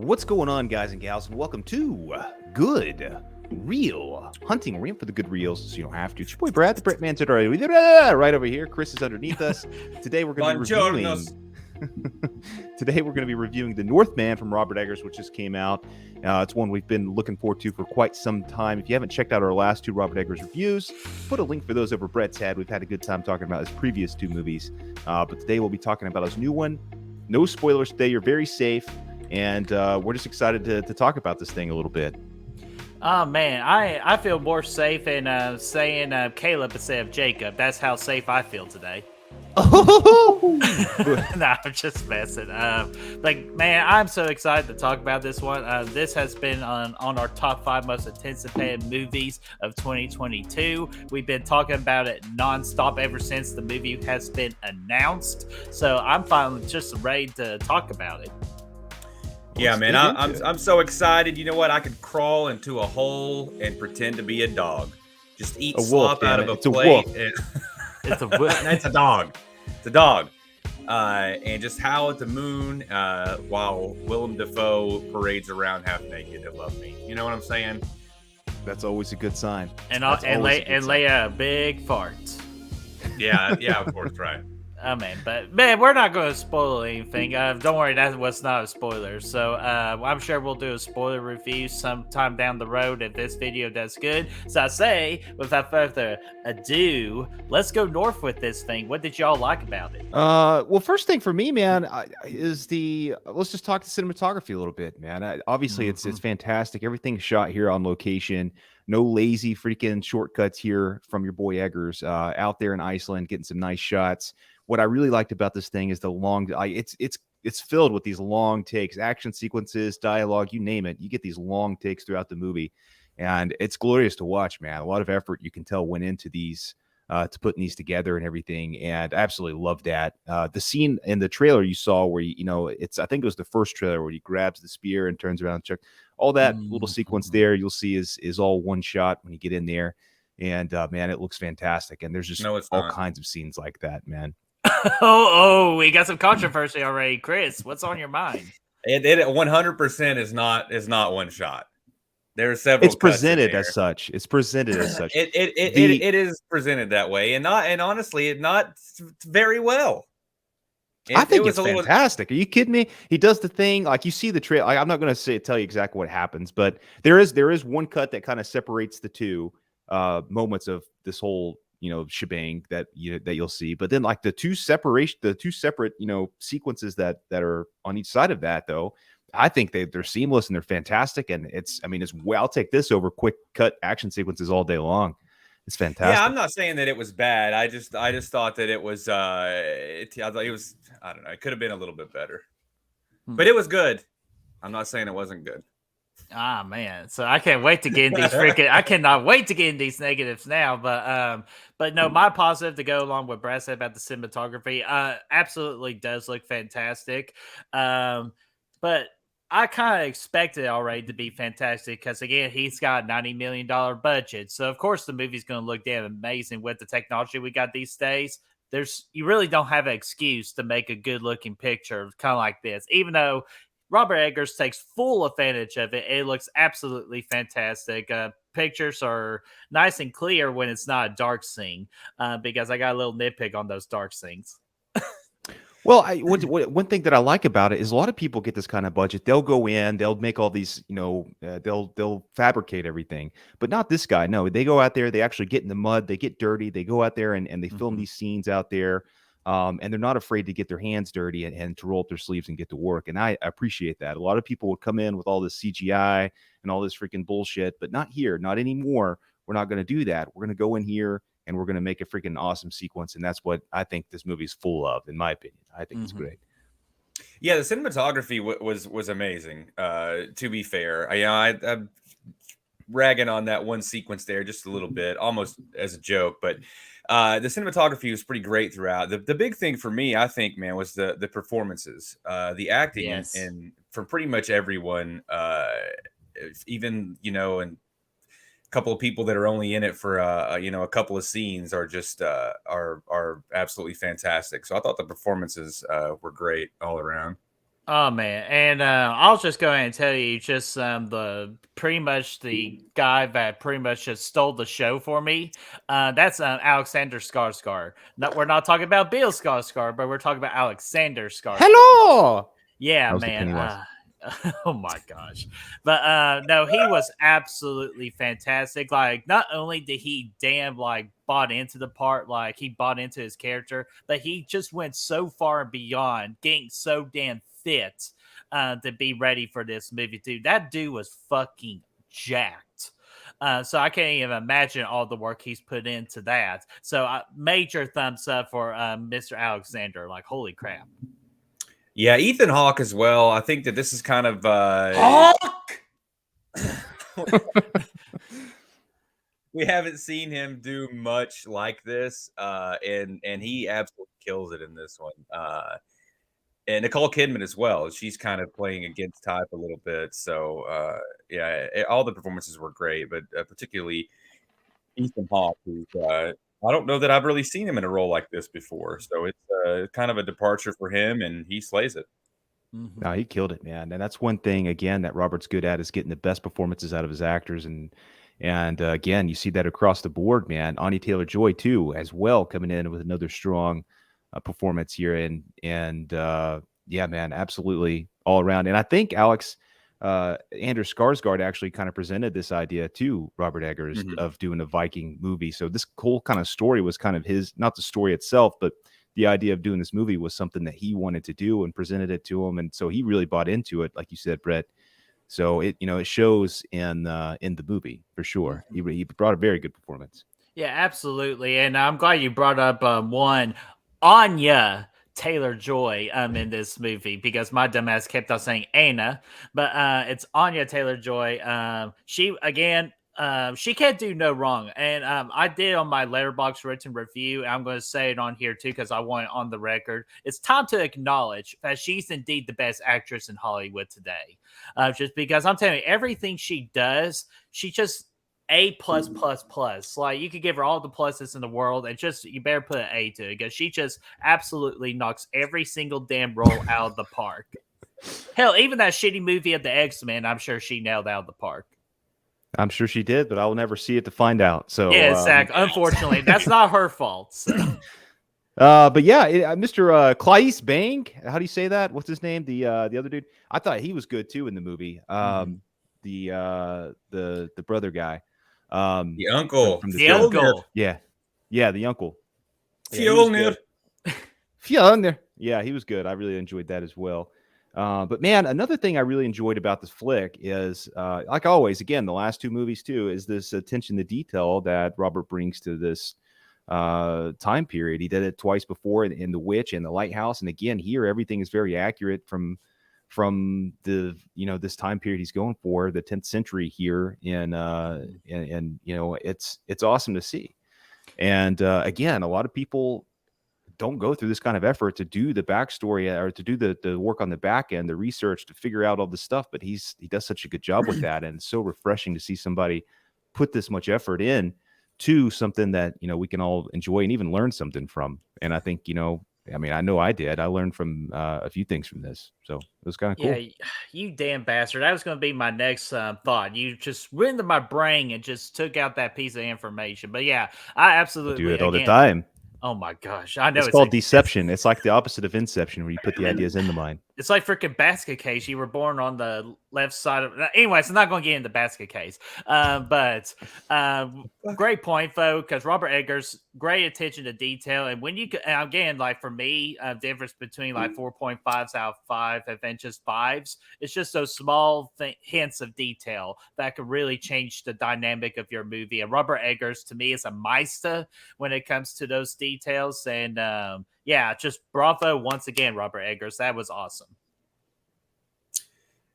What's going on, guys and gals, and welcome to Good Reel Hunting. We're in for the good reels, so you don't have to. It's your boy Brad, the Brett Man, right over here. Chris is underneath us. Today we're going to be reviewing. Today we're going to be reviewing The Northman from Robert Eggers, which just came out. It's one we've been looking forward to for quite some time. If you haven't checked out our last two Robert Eggers reviews, put a link for those over Brett's head. We've had a good time talking about his previous two movies, but today we'll be talking about his new one. No spoilers today. You're very safe. And we're just excited to talk about this thing a little bit. Oh, man, I feel more safe in saying Caleb instead of Jacob. That's how safe I feel today. No, I'm just messing. Man, I'm so excited to talk about this one. This has been on our top 5 most anticipated movies of 2022. We've been talking about it nonstop ever since the movie has been announced. So I'm finally just ready to talk about it. Yeah, man, I'm so excited. You know what? I could crawl into a hole and pretend to be a dog. Just eat slop out of a plate. It's a wolf. It's a dog. It's a dog. And just howl at the moon while Willem Dafoe parades around half naked to love me. You know what I'm saying? That's always a good sign. And lay a big fart. Yeah, of course, right. Oh, man, we're not going to spoil anything. Don't worry, that was not a spoiler. So I'm sure we'll do a spoiler review sometime down the road if this video does good. So I say, without further ado, let's go north with this thing. What did y'all like about it? Well, first thing for me, man, is let's just talk the cinematography a little bit, man. Obviously, it's fantastic. Everything's shot here on location. No lazy freaking shortcuts here from your boy Eggers. Out there in Iceland, getting some nice shots. What I really liked about this thing is the long. It's filled with these long takes, action sequences, dialogue, you name it. You get these long takes throughout the movie, and it's glorious to watch, man. A lot of effort you can tell went into these, to putting these together and everything, and I absolutely loved that. The scene in the trailer you saw where I think it was the first trailer where he grabs the spear and turns around and checks all that little sequence there. You'll see is all one shot when you get in there, and man, it looks fantastic. And there's just all kinds of scenes like that, man. We got some controversy already, Chris. What's on your mind? It 100% is not one shot. There are several. It's presented as such. It's presented as such. It is presented that way, and honestly, not very well. I think it's fantastic. Are you kidding me? He does the thing like you see the trail. I'm not going to tell you exactly what happens, but there is one cut that kind of separates the two moments of this whole shebang that you'll see. But then like the two separate sequences that are on each side of that, though, I think they're seamless and they're fantastic. And it's I'll take this over quick cut action sequences all day long. It's fantastic. Yeah, I'm not saying that it was bad. I just thought that it was I thought it was, I don't know, it could have been a little bit better. But it was good. I'm not saying it wasn't good. Ah, man. So I can't wait to get in these I cannot wait to get in these negatives now. But no, my positive to go along with Brad said about the cinematography, absolutely does look fantastic. But I kind of expected it already to be fantastic because, again, he's got $90 million budget. So, of course, the movie's going to look damn amazing with the technology we got these days. You really don't have an excuse to make a good-looking picture kind of like this, even though Robert Eggers takes full advantage of it. It looks absolutely fantastic. Pictures are nice and clear when it's not a dark scene, because I got a little nitpick on those dark scenes. Well, one thing that I like about it is a lot of people get this kind of budget. They'll go in, they'll make all these, they'll fabricate everything, but not this guy. No, they go out there, they actually get in the mud, they get dirty, they go out there and they film these scenes out there. And they're not afraid to get their hands dirty and to roll up their sleeves and get to work. And I appreciate that. A lot of people would come in with all this CGI and all this freaking bullshit, but not here, not anymore. We're not going to do that. We're going to go in here and we're going to make a freaking awesome sequence. And that's what I think this movie's full of, in my opinion. I think it's great. Yeah, the cinematography was amazing. To be fair, I'm ragging on that one sequence there just a little bit, almost as a joke, but the cinematography was pretty great throughout. The big thing for me, I think, man, was the performances, the acting, Yes. and from pretty much everyone, even and a couple of people that are only in it for a couple of scenes are just are absolutely fantastic. So I thought the performances were great all around. Oh man, and I'll just go ahead and tell you, just the pretty much the guy that pretty much just stole the show for me. That's Alexander Skarsgard. We're not talking about Bill Skarsgard, but we're talking about Alexander Skarsgard. Hello. Yeah, That was the man. Pennywise. Oh my gosh. But no, he was absolutely fantastic. Like, not only did he damn like bought into the part, like he bought into his character, but he just went so far and beyond, getting so damn fit to be ready for this movie, dude. That dude was fucking jacked. So I can't even imagine all the work he's put into that. So major thumbs up for Mr. Alexander. Like, holy crap. Yeah, Ethan Hawke as well. I think that this is kind of Hawk. we haven't seen him do much like this, and he absolutely kills it in this one. And Nicole Kidman as well. She's kind of playing against type a little bit. So yeah, all the performances were great, but particularly Ethan Hawke, who's I don't know that I've really seen him in a role like this before. So it's kind of a departure for him, and he slays it. Mm-hmm. No, he killed it, man. And that's one thing again that Robert's good at is getting the best performances out of his actors. And again, you see that across the board, man. Anya Taylor Joy too, as well, coming in with another strong performance here. And yeah, man, absolutely all around. And I think Alex Andrew Skarsgård actually kind of presented this idea to Robert Eggers of doing a Viking movie. So this whole kind of story was kind of his, not the story itself, but the idea of doing this movie was something that he wanted to do and presented it to him. And so he really bought into it, like you said, Brett. So it, it shows in the movie for sure. He brought a very good performance. Yeah, absolutely. And I'm glad you brought up one Anya Taylor Joy in this movie, because my dumbass kept on saying Anna, but it's Anya Taylor Joy. She again, she can't do no wrong. And I did on my Letterboxd written review. And I'm going to say it on here too, because I want it on the record. It's time to acknowledge that she's indeed the best actress in Hollywood today. Just because I'm telling you, everything she does, she just A+++. Like, you could give her all the pluses in the world, and just you better put an A to it, because she just absolutely knocks every single damn role out of the park. Hell, even that shitty movie of the X-Men, I'm sure she nailed out of the park. I'm sure she did, but I will never see it to find out. So yeah, exactly. Unfortunately, that's not her fault. So. But yeah, Mr. Claes Bang, how do you say that? What's his name? The other dude. I thought he was good too in the movie. The brother guy. The uncle. From the uncle. Yeah, the uncle. Fjolnir. Fjolnir. Yeah, he was good. I really enjoyed that as well. But man, another thing I really enjoyed about this flick is, like always, again, the last two movies too, is this attention to detail that Robert brings to this time period. He did it twice before in The Witch and The Lighthouse, and again here, everything is very accurate from the this time period he's going for, the 10th century here in and it's awesome to see. And again, a lot of people don't go through this kind of effort to do the backstory or to do the work on the back end, the research to figure out all this stuff. But he does such a good job with that, and it's so refreshing to see somebody put this much effort in to something that we can all enjoy and even learn something from. And I think I know I did. I learned from a few things from this, so it was kind of cool. Yeah, you damn bastard! That was going to be my next thought. You just went into my brain and just took out that piece of information. But yeah, I absolutely do it all the time. Oh my gosh, I know it's called deception. It's like the opposite of inception, where you put the ideas in the mind. It's like freaking basket case. You were born on the left side of. Anyways, I'm not going to get into basket case. But great point, though, because Robert Eggers, great attention to detail. And when you and again, like for me, difference between like 4.5s out of 5 and then just 5s, it's just those small hints of detail that could really change the dynamic of your movie. And Robert Eggers, to me, is a meister when it comes to those details. And yeah, just bravo once again, Robert Eggers. That was awesome.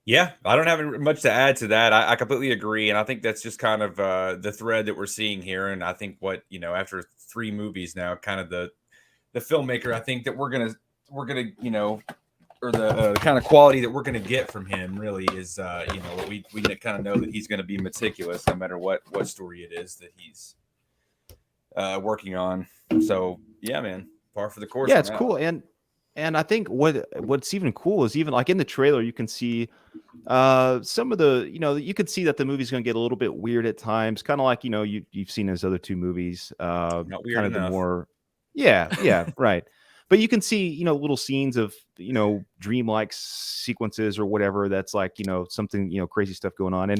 Yeah, I don't have much to add to that. I completely agree, and I think that's just kind of the thread that we're seeing here. And I think what after 3 movies now, kind of the filmmaker, I think that we're gonna or the kind of quality that we're gonna get from him really is we kind of know that he's gonna be meticulous no matter what story it is that he's working on. So yeah, man, par for the course. Yeah, it's cool. And And I think what's even cool is even like in the trailer, you can see some of the, you could see that the movie's going to get a little bit weird at times, kind of like, you've seen his other two movies, Not weird kind of the enough. more, yeah, right. But you can see, little scenes of, dreamlike sequences or whatever. That's like, something, crazy stuff going on.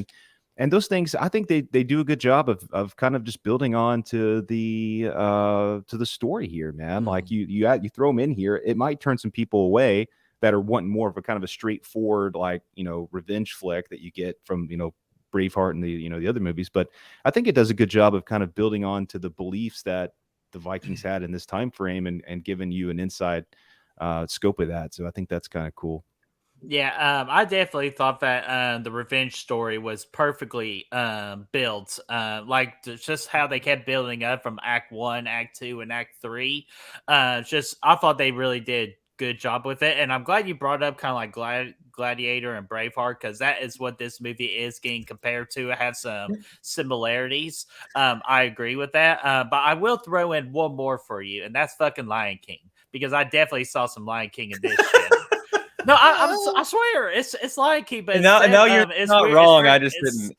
And those things, I think they do a good job of kind of just building on to the story here, man. Like you throw them in here, it might turn some people away that are wanting more of a kind of a straightforward, like, revenge flick that you get from, Braveheart and the other movies. But I think it does a good job of kind of building on to the beliefs that the Vikings had in this time frame and giving you an inside scope of that. So I think that's kind of cool. Yeah, I definitely thought that the revenge story was perfectly built. Just how they kept building up from Act One, Act Two, and Act Three. Just I thought they really did good job with it, and I'm glad you brought up kind of like Gladiator and Braveheart because that is what this movie is getting compared to. It has some similarities. I agree with that, but I will throw in one more for you, and that's fucking Lion King because I definitely saw some Lion King in this shit. No, I swear it's Lion King, but Now you're it's not weird. wrong. I just didn't.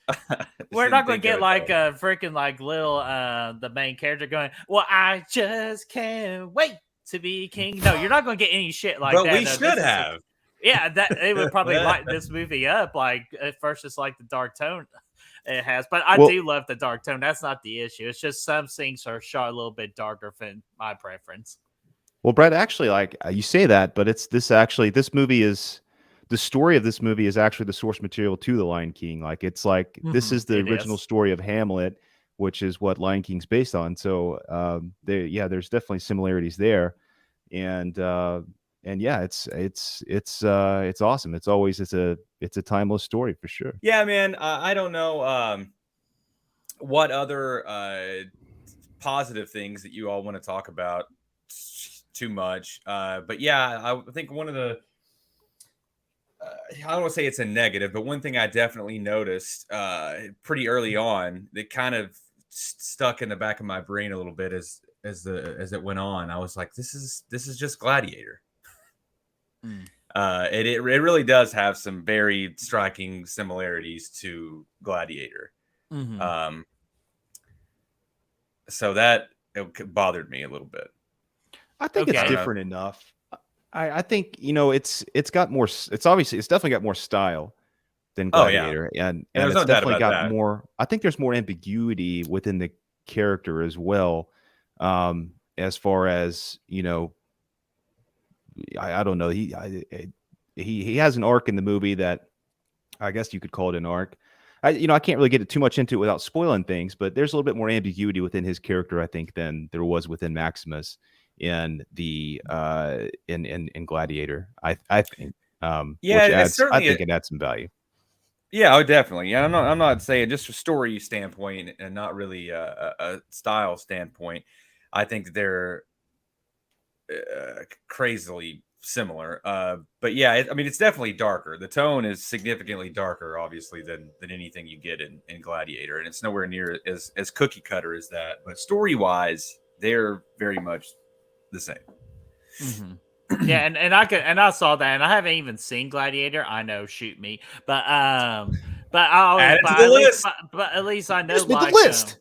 We're not going to get of it like that way. a freaking like little the main character going, "Well, I just can't wait to be king." No, you're not going to get any shit like But that. we No, should this is have. yeah, that it would probably light this movie up. Like at first, it's like the dark tone it has, but I Well, do love the dark tone. That's not the issue. It's just some scenes are shot a little bit darker than my preference. Well, Brett, actually, like you say that, but this movie is the story of this movie is actually the source material to the Lion King. Like it's like this is the It original is. story of Hamlet, which is what Lion King's based on. So, there's definitely similarities there, and yeah, it's awesome. It's a timeless story for sure. Yeah, man. I don't know what other positive things that you all want to talk about too much. But yeah, I think one of the I don't want to say it's a negative, but one thing I definitely noticed pretty early on that kind of stuck in the back of my brain a little bit as it went on. I was like, this is just Gladiator. It really does have some very striking similarities to Gladiator. So that it bothered me a little bit. I think it's Okay. different enough. I think it's got more. It's definitely got more style than Oh yeah, Gladiator, and there's it's no doubt definitely about got that. more. I think there's more ambiguity within the character as well. As far as I don't know. He has an arc in the movie that I guess you could call it an arc. I can't really get it too much into it without spoiling things, but there's a little bit more ambiguity within his character, I think, than there was within Maximus in the in Gladiator. I think, Yeah, which it's adds, I certainly think it adds some value. yeah, oh, definitely. Yeah, I'm not saying just a story standpoint and not really a style standpoint. I think they're crazily similar. But yeah, I mean, it's definitely darker. The tone is significantly darker, obviously, than anything you get in Gladiator, and it's nowhere near as cookie cutter as that. But story wise, they're very much the same. Yeah, and I saw that, and I haven't even seen Gladiator. I know, shoot me, Add it to the at least, list. but at least I know Just made the like list.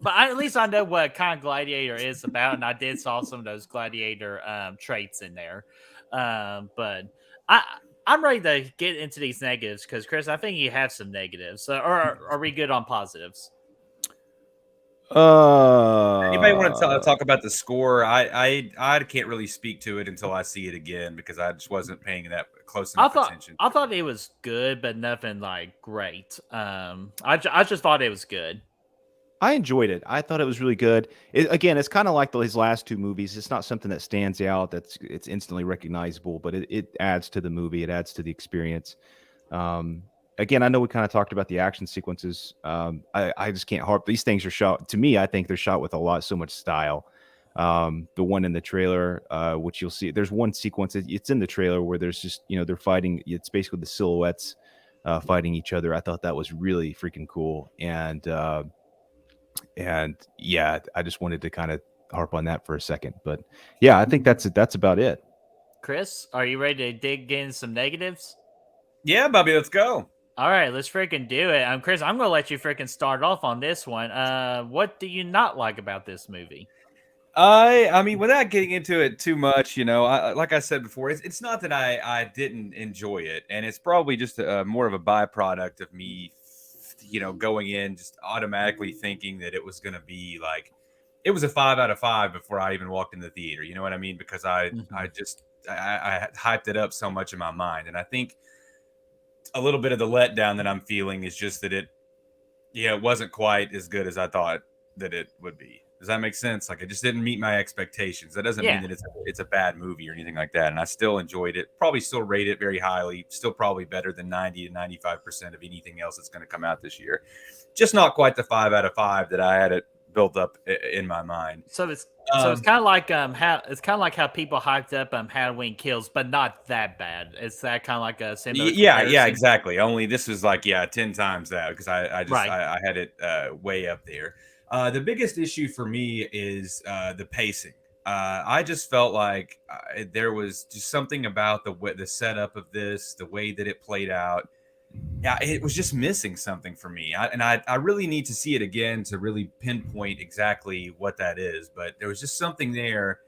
at least I know what kind of Gladiator is about, and I did saw some of those Gladiator traits in there. But I I'm ready to get into these negatives because Chris, I think you have some negatives. Or are we good on positives? Anybody want to Uh, talk about the score? I can't really speak to it until I see it again because I just wasn't paying that close enough attention. I thought it was good, but nothing like great. I just thought it was good. I enjoyed it. I thought it was really good. Again, it's kind of like his last two movies. It's not something that stands out. It's instantly recognizable, but it adds to the movie. It adds to the experience. Um, Again, I know we kind of talked about the action sequences. I just can't harp. These things are shot to me. I think they're shot with so much style. The one in the trailer, which you'll see, there's one sequence. It's in the trailer where there's just they're fighting. It's basically the silhouettes fighting each other. I thought that was really freaking cool. And yeah, I just wanted to kind of harp on that for a second. But yeah, I think that's about it. Chris, are you ready to dig in some negatives? Yeah, Bobby, let's go. All right, let's freaking do it. Chris, I'm gonna let you freaking start off on this one. What do you not like about this movie? I mean, without getting into it too much, like I said before, it's not that I didn't enjoy it, and it's probably just more of a byproduct of me, going in just automatically thinking that it was going to be like it was a 5 out of 5 before I even walked in the theater. You know what I mean? Because I just I hyped it up so much in my mind, and I think a little bit of the letdown that I'm feeling is just that it wasn't quite as good as I thought that it would be. Does that make sense? Like it just didn't meet my expectations. That doesn't mean Yeah. that it's a bad movie or anything like that. And I still enjoyed it. Probably still rate it very highly. Still probably better than 90 to 95% of anything else that's going to come out this year. Just not quite the 5 out of 5 that I had it built up in my mind. So it's kind of like how people hyped up Halloween Kills, but not that bad. It's that kind of like a similar. Yeah, comparison? exactly. Only this was like 10 times that because Right. I had it way up there. The biggest issue for me is the pacing. I just felt like there was just something about the setup of this, the way that it played out. Yeah, it was just missing something for me. I really need to see it again to really pinpoint exactly what that is. But there was just something there.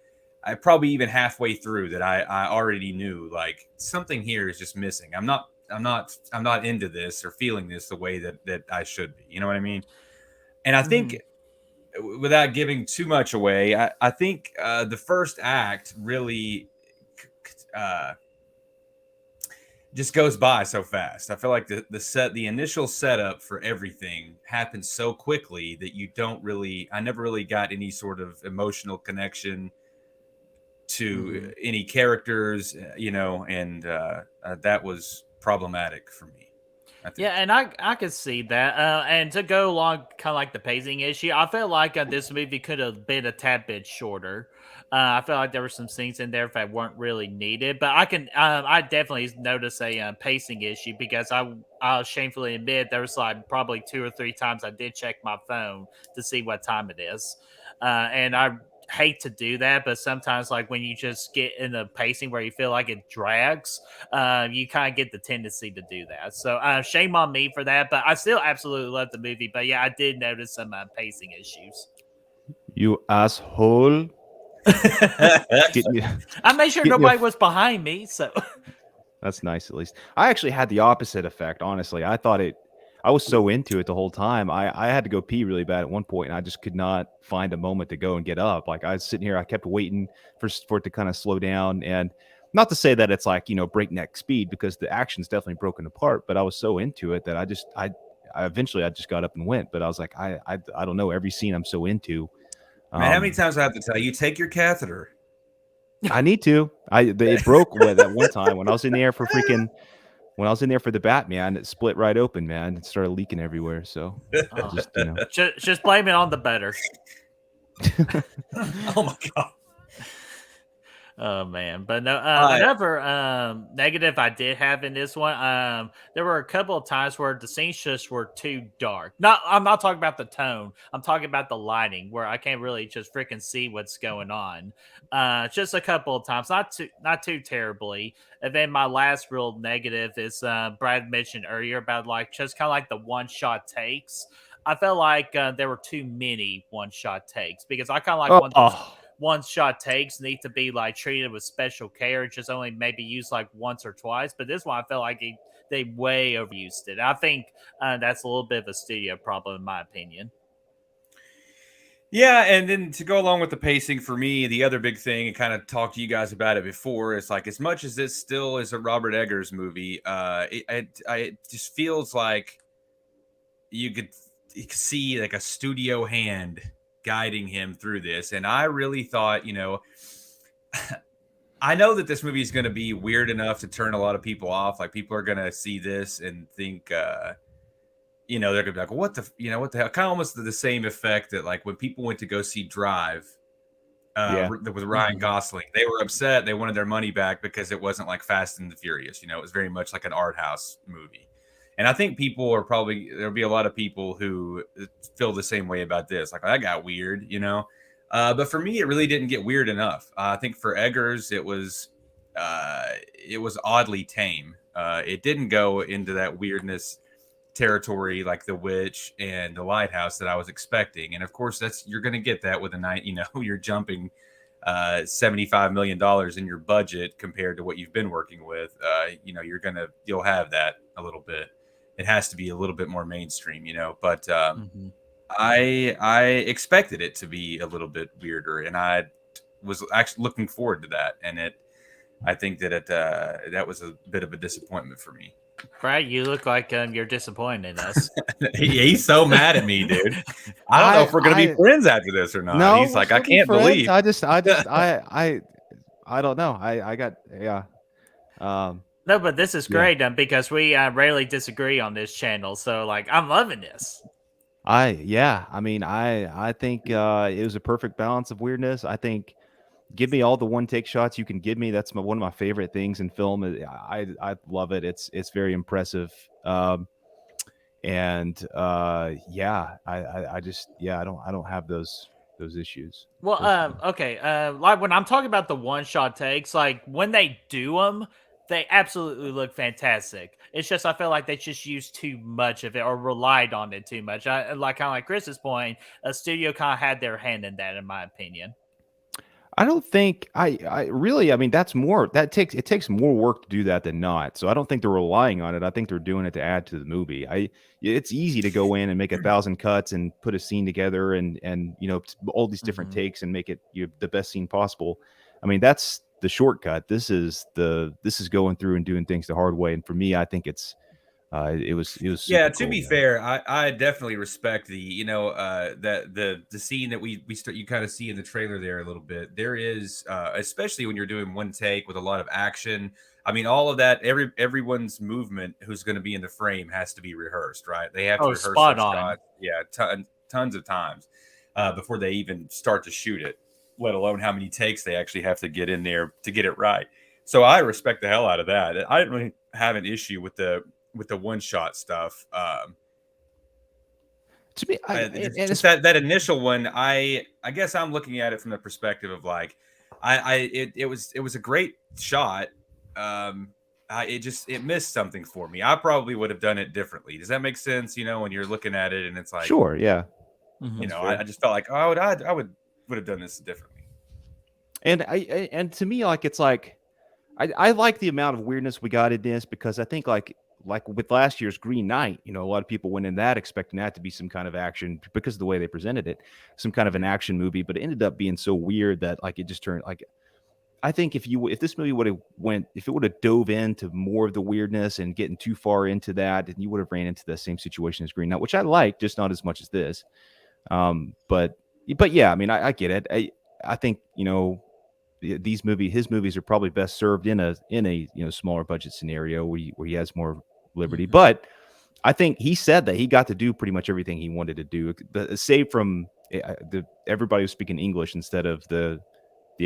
I probably even halfway through that I already knew like something here is just missing. I'm not into this or feeling this the way that I should be. You know what I mean? And I think without giving too much away, I think the first act really just goes by so fast. I feel like the initial setup for everything happens so quickly that I never really got any sort of emotional connection to any characters, and that was problematic for me. Yeah, and I could see that. And to go along, kind of like the pacing issue, I feel like this movie could have been a tad bit shorter. I feel like there were some scenes in there that weren't really needed, but I definitely noticed a pacing issue because I'll shamefully admit there was like probably 2 or 3 times I did check my phone to see what time it is, and I hate to do that, but sometimes like when you just get in a pacing where you feel like it drags, you kind of get the tendency to do that. So shame on me for that, but I still absolutely love the movie. But yeah, I did notice some pacing issues. You asshole. I made sure nobody was behind me, so that's nice. At least I actually had the opposite effect. Honestly, I was so into it the whole time. I had to go pee really bad at one point, and I just could not find a moment to go and get up. Like I was sitting here, I kept waiting for it to kind of slow down, and not to say that it's like breakneck speed because the action's definitely broken apart. But I was so into it that I eventually I just got up and went. But I was like I don't know, every scene I'm so into. Man, how many times do I have to tell you take your catheter? I need to. It broke that one time when I was in the air for when I was in there for the Batman, it split right open, man. It started leaking everywhere. So just blame it on the butter. Oh my god. Oh man, but no. Another negative I did have in this one. There were a couple of times where the scenes just were too dark. I'm not talking about the tone. I'm talking about the lighting, where I can't really just freaking see what's going on. Just a couple of times, not too terribly. And then my last real negative is Brad mentioned earlier about like just kind of like the one shot takes. I felt like there were too many one shot takes because I kind of like those one shot takes need to be like treated with special care, just only maybe used like once or twice. But this one I felt like they way overused it. I think that's a little bit of a studio problem in my opinion. Yeah, and then to go along with the pacing for me, the other big thing, and kind of talked to you guys about it before, is like as much as this still is a Robert Eggers movie, it just feels like you could see like a studio hand guiding him through this. And I really thought, I know that this movie is going to be weird enough to turn a lot of people off. Like people are going to see this and think, they're going to be like, what the hell? Kind of almost the same effect that like when people went to go see Drive with Ryan Gosling, they were upset. They wanted their money back because it wasn't like Fast and the Furious. It was very much like an art house movie. And I think there'll be a lot of people who feel the same way about this. Like, that got weird, But for me, it really didn't get weird enough. I think for Eggers, it was it was oddly tame. It didn't go into that weirdness territory like The Witch and The Lighthouse that I was expecting. And of course, you're going to get that with a night. You're jumping $75 million in your budget compared to what you've been working with. You'll have that a little bit. It has to be a little bit more mainstream, But I expected it to be a little bit weirder, and I was actually looking forward to that. And I think that that was a bit of a disappointment for me. Brad, you look like you're disappointed in us. He's so mad at me, dude. I don't know if we're gonna be friends after this or not. No, he's like, I can't believe. I don't know. I got yeah. No, but this is great because we rarely disagree on this channel. So like, I'm loving this. I mean, I think it was a perfect balance of weirdness. I think give me all the one take shots you can give me. That's one of my favorite things in film. I love it. It's very impressive. And I just I don't have those issues. Well, okay. Like when I'm talking about the one shot takes, like when they do them, they absolutely look fantastic. It's just I feel like they just used too much of it or relied on it too much. Kind of like Chris's point, a studio kind of had their hand in that, in my opinion. I don't think I really, I mean, it takes more work to do that than not. So I don't think they're relying on it. I think they're doing it to add to the movie. It's easy to go in and make 1,000 cuts and put a scene together and all these different takes and make it the best scene possible. I mean, that's the shortcut. This is going through and doing things the hard way. And for me, I think it was yeah. To be fair, I definitely respect the the scene that we start. You kind of see in the trailer there a little bit. There is especially when you're doing one take with a lot of action. I mean, all of that. Everyone's movement who's going to be in the frame has to be rehearsed, right? They have to rehearse their shot. Yeah, tons of times before they even start to shoot it. Let alone how many takes they actually have to get in there to get it right. So I respect the hell out of that. I didn't really have an issue with the one shot stuff. To me, just that initial one, I guess I'm looking at it from the perspective of like, it was a great shot. It missed something for me. I probably would have done it differently. Does that make sense? When you're looking at it and it's like, sure, yeah. I just felt like, oh, I would have done this differently. And to me, like, it's like, I like the amount of weirdness we got in this because I think like with last year's Green Knight, a lot of people went in that expecting that to be some kind of action because of the way they presented it, some kind of an action movie, but it ended up being so weird that like it just turned like, I think if this movie would have dove into more of the weirdness and getting too far into that, then you would have ran into the same situation as Green Knight, which I like, just not as much as this. But yeah, I mean, I get it. I think, his movies are probably best served in a smaller budget scenario where he has more liberty. But I think he said that he got to do pretty much everything he wanted to do, save from everybody was speaking English instead of the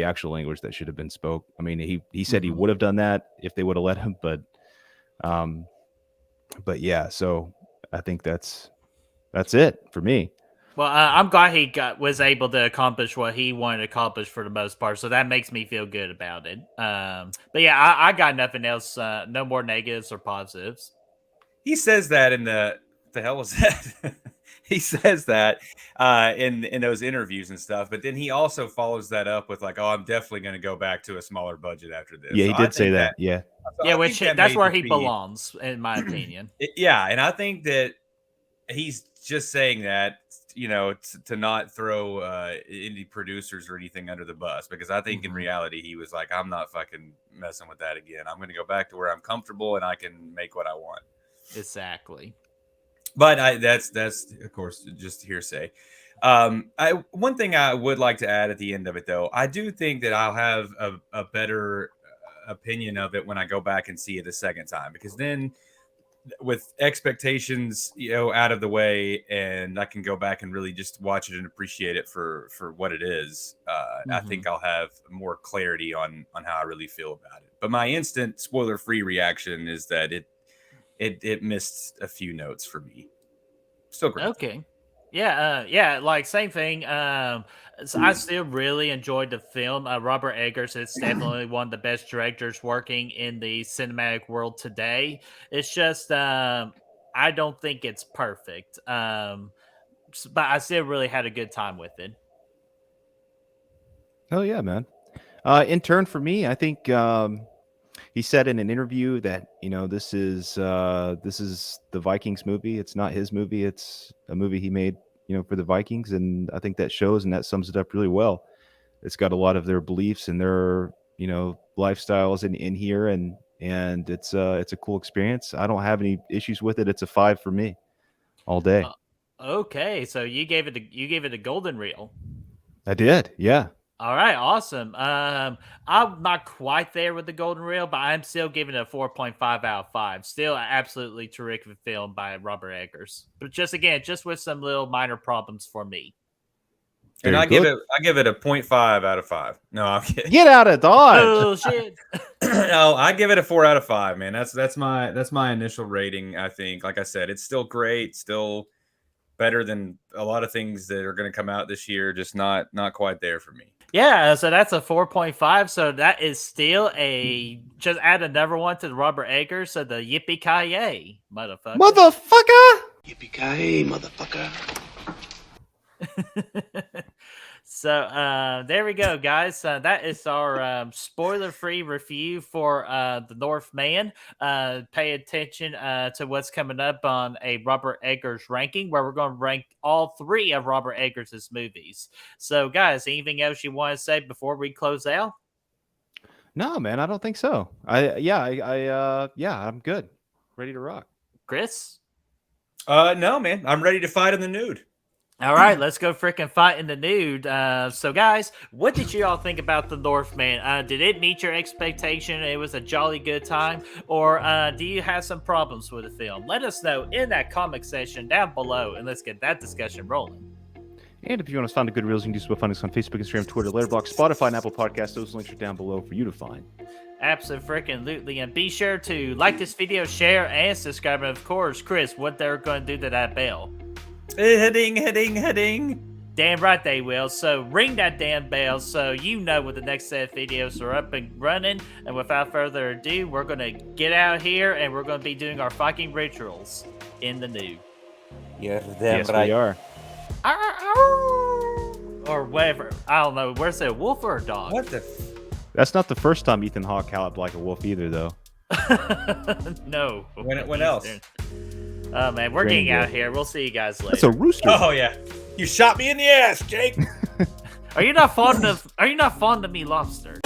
actual English that should have been spoke. I mean, he said he would have done that if they would have let him, but yeah. So I think that's it for me. Well, I'm glad he was able to accomplish what he wanted to accomplish for the most part, so that makes me feel good about it. But yeah, I got nothing else. No more negatives or positives. He says that in the hell was that? He says that in those interviews and stuff, but then he also follows that up with like, "Oh, I'm definitely going to go back to a smaller budget after this." Yeah, he did say that. Yeah, yeah, which that's where he belongs, in my opinion. Yeah, and I think that he's just saying that, to not throw indie producers or anything under the bus, because I think in reality he was like, I'm not fucking messing with that again. I'm going to go back to where I'm comfortable and I can make what I want. Exactly. But that's of course just hearsay. One thing I would like to add at the end of it, though, I do think that I'll have a better opinion of it when I go back and see it a second time, because then with expectations out of the way, and I can go back and really just watch it and appreciate it for what it is. I think I'll have more clarity on how I really feel about it. But my instant spoiler-free reaction is that it missed a few notes for me. Still great. Okay. Yeah, like same thing. So I still really enjoyed the film. Robert Eggers is definitely one of the best directors working in the cinematic world today. It's just I don't think it's perfect. But I still really had a good time with it. Oh yeah, man. In turn for me, I think he said in an interview that this is the Vikings movie. It's not his movie. It's a movie he made for the Vikings, and I think that shows and that sums it up really well. It's got a lot of their beliefs and their lifestyles in here, and it's a cool experience. I don't have any issues with it. It's a 5 for me all day. Okay, so you gave it a golden reel. I did, yeah. All right, awesome. I'm not quite there with the golden reel, but I'm still giving it a 4.5 out of 5. Still an absolutely terrific film by Robert Eggers. But just with some little minor problems for me. And Very I give good. it a 0.5 out of 5. No, I'm kidding. Get out of Dodge. Oh shit. No, I give it a 4 out of 5, man. That's my initial rating. I think, like I said, it's still great, still better than a lot of things that are going to come out this year. Just not quite there for me. Yeah, so that's a 4.5. So that is still just add another one to the Robert Eggers. So the Yippee Ki Yay, motherfucker. Motherfucker. Yippee Ki Yay, motherfucker. So there we go, guys. That is our spoiler-free review for the Northman. Pay attention to what's coming up on a Robert Eggers ranking, where we're going to rank all 3 of Robert Eggers' movies. So, guys, anything else you want to say before we close out? No, man, I don't think so. I'm good. Ready to rock. Chris? No, man. I'm ready to fight in the nude. All right, let's go freaking fight in the nude. So, guys, what did you all think about the Northman? Did it meet your expectation? It was a jolly good time, or do you have some problems with the film? Let us know in that comment section down below, and let's get that discussion rolling. And if you want to find a good reels, you can do so by finding us on Facebook, Instagram, Twitter, Letterboxd, Spotify, and Apple Podcasts. Those links are down below for you to find. Absolutely, and be sure to like this video, share, and subscribe. And of course, Chris, what they're going to do to that bell? Heading. Damn right they will. So ring that damn bell so you know when the next set of videos are up and running. And without further ado, we're going to get out here and we're going to be doing our Viking rituals in the nude. You're damn Yes, right. we are. Or whatever. I don't know. Where's it, a wolf or a dog? What the? That's not the first time Ethan Hawke howled like a wolf either, though. No. When else? Oh man, we're getting out here. We'll see you guys later. That's a rooster. Oh yeah, you shot me in the ass, Jake. Are you not fond of me, lobster?